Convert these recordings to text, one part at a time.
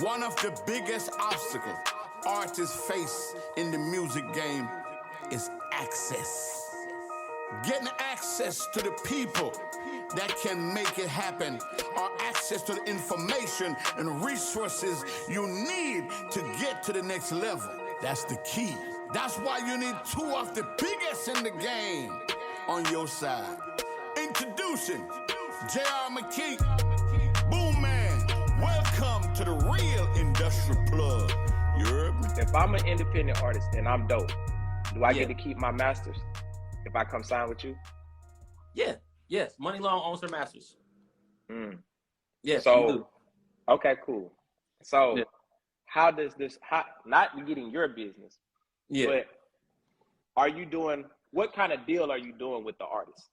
One of the biggest obstacles artists face in the music game is access. Getting access to the people that can make it happen, or access to the information and resources you need to get to the next level. That's the key. That's why you need two of the biggest in the game on your side. Introducing J.R. Mckee, Boom Man. Welcome to the real industrial plug. You heard me? If I'm an independent artist and I'm dope, do I get to keep my masters if I come sign with you? Yeah. Yes. Money Long owns her masters. Yes. So, you do. okay, cool. So, how does this? Not getting your business, but are you doing? What kind of deal are you doing with the artist?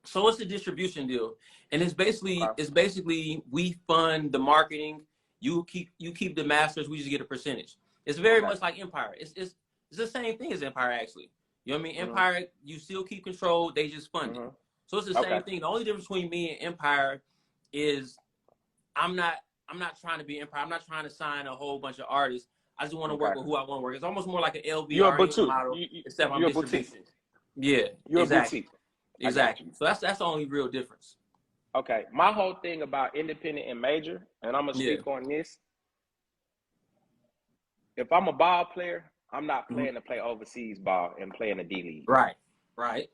So it's a distribution deal, and it's basically we fund the marketing. You keep the masters. We just get a percentage. It's very much like Empire. It's the same thing as Empire, actually. You know what I mean? Empire, you still keep control. They just fund it. So it's the same thing. The only difference between me and Empire is I'm not trying to be Empire. I'm not trying to sign a whole bunch of artists. I just want to work with who I want to work. It's almost more like an LVR model, except I'm distribution. Yeah, you're exactly. a boutique. Exactly. So that's the only real difference. Okay. My whole thing about independent and major, and I'm gonna speak on this. If I'm a ball player, I'm not playing to play overseas ball and playing the D League. Right. Right.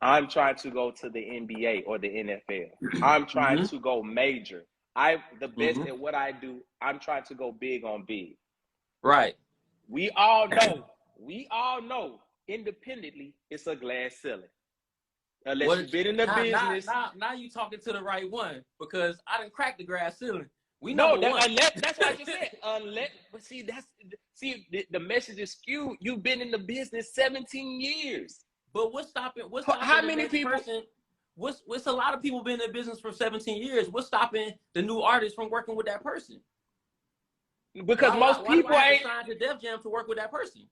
I'm trying to go to the NBA or the NFL. I'm trying to go major. The best at what I do. I'm trying to go big on big. Right. We all know independently it's a glass ceiling. Unless you've been in the business. Now you talking to the right one, because I didn't crack the glass ceiling. That's what I just said. But see, the message is skewed. You've been in the business 17 years. But what's stopping how many people? What's a lot of people been in the business for 17 years. What's stopping the new artist from working with that person? Because most people ain't signed to Def Jam to work with that person.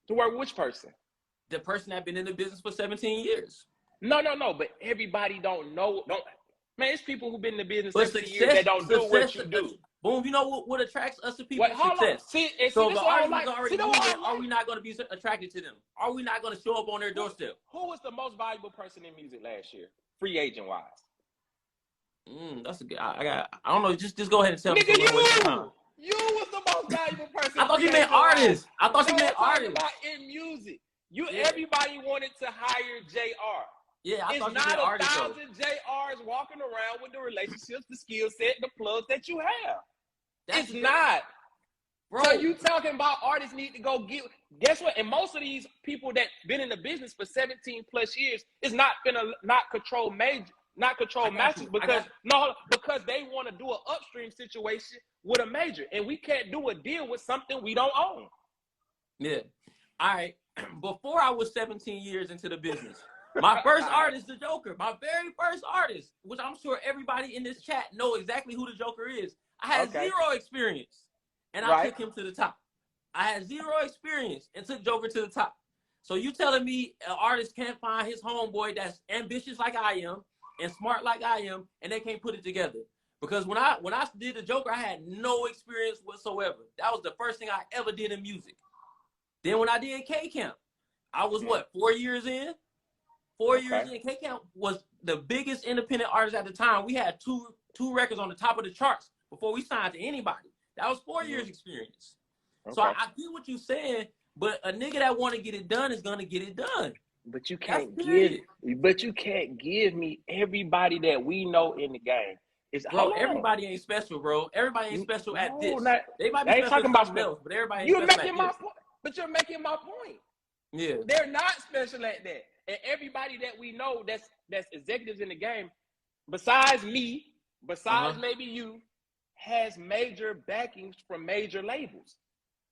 To work with which person? The person that been in the business for 17 years. No. But everybody don't know. Man, it's people who've been in the business 17 years that don't do what you do. Boom, you know what attracts us to people? Success. So the artists already moving. Are we not going to be attracted to them? Are we not going to show up on their doorstep? Who was the most valuable person in music last year, free agent wise? That's a good. I don't know. Just go ahead and tell me. Nigga, you was the most valuable person. I thought you meant artists. I thought you meant artists. About in music, everybody wanted to hire JR. Yeah, I thought it's you meant artists. It's not 1,000 though. JRs walking around with the relationships, the skill set, the plugs that you have. That's not. Bro. So you talking about artists need to go get, guess what? And most of these people that been in the business for 17 plus years is not gonna control masters because they want to do an upstream situation with a major, and we can't do a deal with something we don't own. Yeah. All right. Before I was 17 years into the business, my first artist, the Joker, my very first artist, which I'm sure everybody in this chat know exactly who the Joker is. I had zero experience, and I took him to the top. I had zero experience and took Joker to the top. So you telling me an artist can't find his homeboy that's ambitious like I am and smart like I am, and they can't put it together? Because when I did the Joker, I had no experience whatsoever. That was the first thing I ever did in music. Then when I did K-Camp, I was 4 years in? 4 years in. K-Camp was the biggest independent artist at the time. We had two records on the top of the charts before we signed to anybody. That was 4 years experience. So I get what you're saying, but a nigga that want to get it done is gonna get it done. But you can't give me everybody that we know in the game. Everybody ain't special, bro. Everybody ain't special at this. They might be special talking about something else, but everybody ain't special at this. But you're making my point. Yeah. They're not special at that. And everybody that we know that's executives in the game, besides me, maybe you, has major backings from major labels.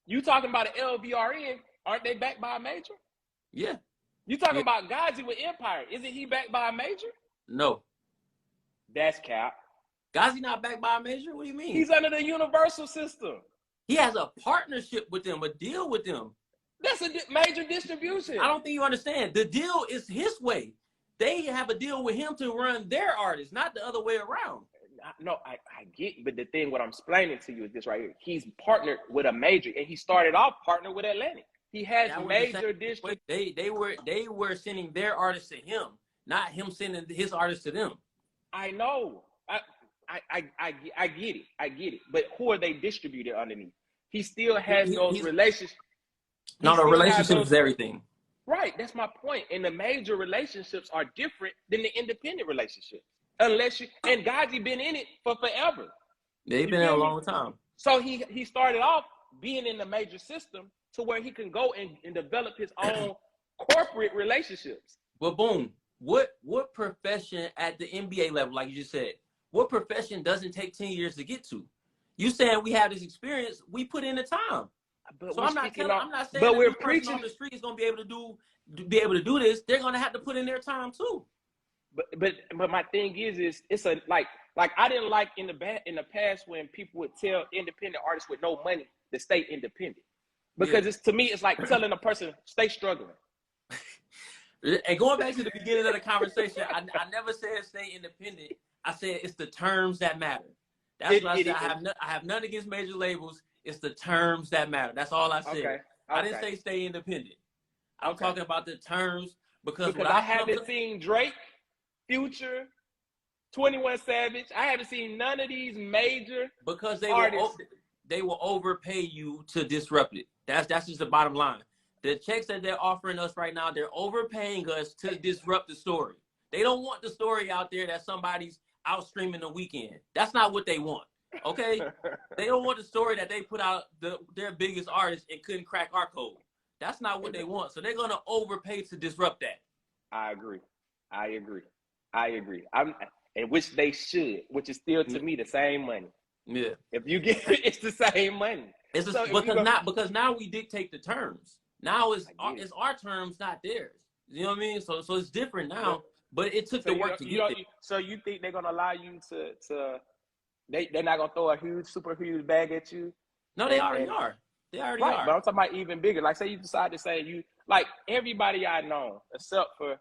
You talking about an LVRN, aren't they backed by a major? Yeah. You talking about Gazi with Empire, isn't he backed by a major? No. That's cap. Gazi not backed by a major? What do you mean? He's under the Universal system. He has a partnership with them, a deal with them. That's a major distribution. I don't think you understand. The deal is his way. They have a deal with him to run their artists, not the other way around. No, I get, but the thing, what I'm explaining to you is this right here. He's partnered with a major, and he started off partnered with Atlantic. He has major district. They were sending their artists to him, not him sending his artists to them. I know. I get it. I get it. But who are they distributed underneath? He still has those relationships. No, the relationship is everything. Right. That's my point. And the major relationships are different than the independent relationships. Unless you, and Gazi been in it for forever. They've been in a long time. So he started off being in the major system to where he can go and develop his own corporate relationships. But boom, what profession at the NBA level, like you just said, what profession doesn't take 10 years to get to? You saying we have this experience, we put in the time. But so I'm not saying but we're preaching on the street is gonna be able to do this. They're gonna have to put in their time too. But my thing is it's a like I didn't like in the past when people would tell independent artists with no money to stay independent, because it's, to me, it's like telling a person stay struggling. And going back to the beginning of the conversation, I never said stay independent. I said it's the terms that matter. That's what I said. I have nothing against major labels. It's the terms that matter. That's all I said. Okay. I didn't say stay independent. I'm talking about the terms because I haven't seen Drake, Future, 21 Savage. I haven't seen none of these major because artists. They will overpay you to disrupt it. That's just the bottom line. The checks that they're offering us right now, they're overpaying us to disrupt the story. They don't want the story out there that somebody's out streaming the weekend. That's not what they want. Okay? They don't want the story that they put out their biggest artist and couldn't crack our code. That's not what they want. So they're going to overpay to disrupt that. I agree. And which they should, which is still to me the same money. Yeah. If you get it, it's the same money. Because now we dictate the terms. Now it's our terms, not theirs. You know what I mean? So it's different now. But it took the work to get there. So you think they're gonna allow you to they're not gonna throw a super huge bag at you? No, they already are. They already are. But I'm talking about even bigger. Like, say you decide to say you like everybody I know except for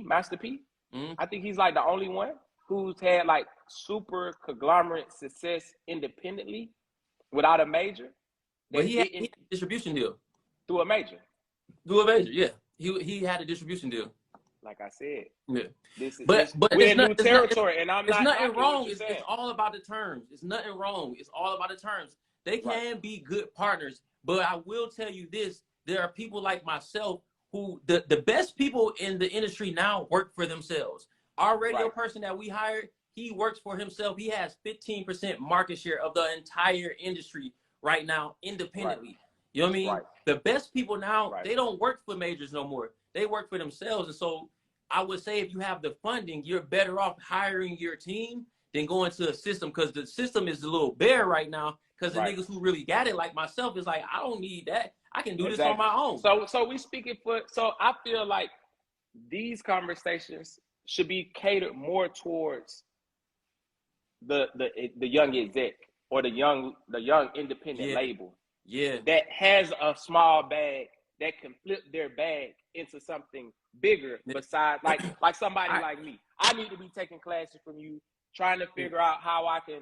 Master P. Mm-hmm. I think he's like the only one who's had like super conglomerate success independently without a major. But he had a distribution deal through a major. Yeah. He had a distribution deal. Like I said, yeah. But we're in new territory, and I'm not. It's nothing wrong. It's all about the terms. It's nothing wrong. It's all about the terms. They can be good partners, but I will tell you this: there are people like myself who the best people in the industry now work for themselves. Our radio person that we hired, he works for himself. He has 15% market share of the entire industry right now, independently. You know what I mean? The best people now, they don't work for majors no more. They work for themselves. And so I would say if you have the funding, you're better off hiring your team than going to a system, because the system is a little bare right now because the niggas who really got it, like myself, is like, I don't need that. I can do this on my own. So we speaking for, so I feel like these conversations should be catered more towards the young exec or the young independent label. Yeah. That has a small bag that can flip their bag into something bigger besides like somebody like me. I need to be taking classes from you, trying to figure out how I can,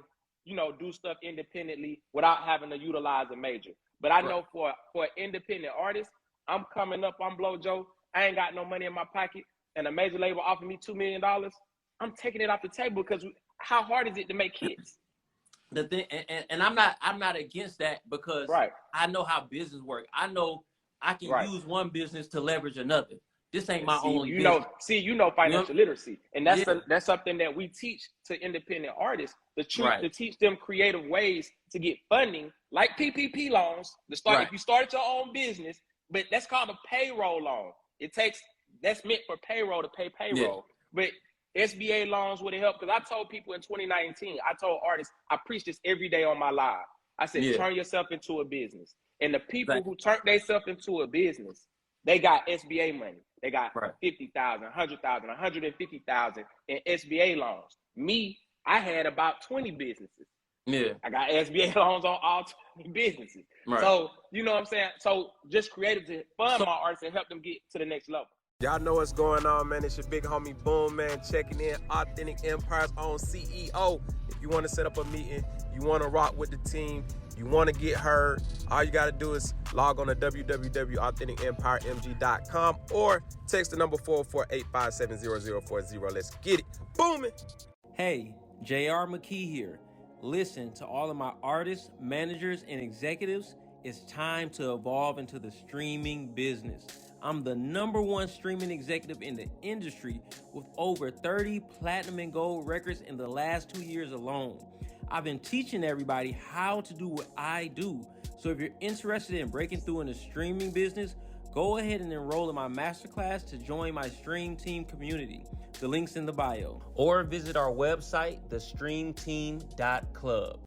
do stuff independently without having to utilize a major. But I know for an independent artist, I'm coming up, I'm Blow Joe, I ain't got no money in my pocket, and a major label offered me $2 million, I'm taking it off the table, because how hard is it to make hits? The thing, and I'm not against that, because I know how business work. I know I can use one business to leverage another. This ain't my only business. Financial literacy, and that's something that we teach to independent artists, to teach them creative ways to get funding, like PPP loans to start. If you started your own business, but that's called a payroll loan. That's meant for payroll, to pay payroll, but SBA loans would have helped, because I told people in 2019, I told artists, I preach this every day on my live. I said, turn yourself into a business. And the people who turned themselves into a business, they got SBA money. They got $50,000, $100,000, $150,000 in SBA loans. Me, I had about 20 businesses. Yeah. I got SBA loans on all 20 businesses. Right. So, you know what I'm saying? So just creative to fund my artists and help them get to the next level. Y'all know what's going on, man. It's your big homie Boom, man, checking in. Authentic Empire's own CEO. If you want to set up a meeting, you want to rock with the team, you want to get heard, all you got to do is log on to www.authenticempiremg.com or text the number 404-857-0040. Let's get it booming. Hey, JR Mckee here. Listen, to all of my artists, managers, and executives, it's time to evolve into the streaming business. I'm the #1 streaming executive in the industry with over 30 platinum and gold records in the last 2 years alone. I've been teaching everybody how to do what I do. So if you're interested in breaking through in the streaming business, go ahead and enroll in my masterclass to join my Stream Team community. The link's in the bio. Or visit our website, thestreamteam.club.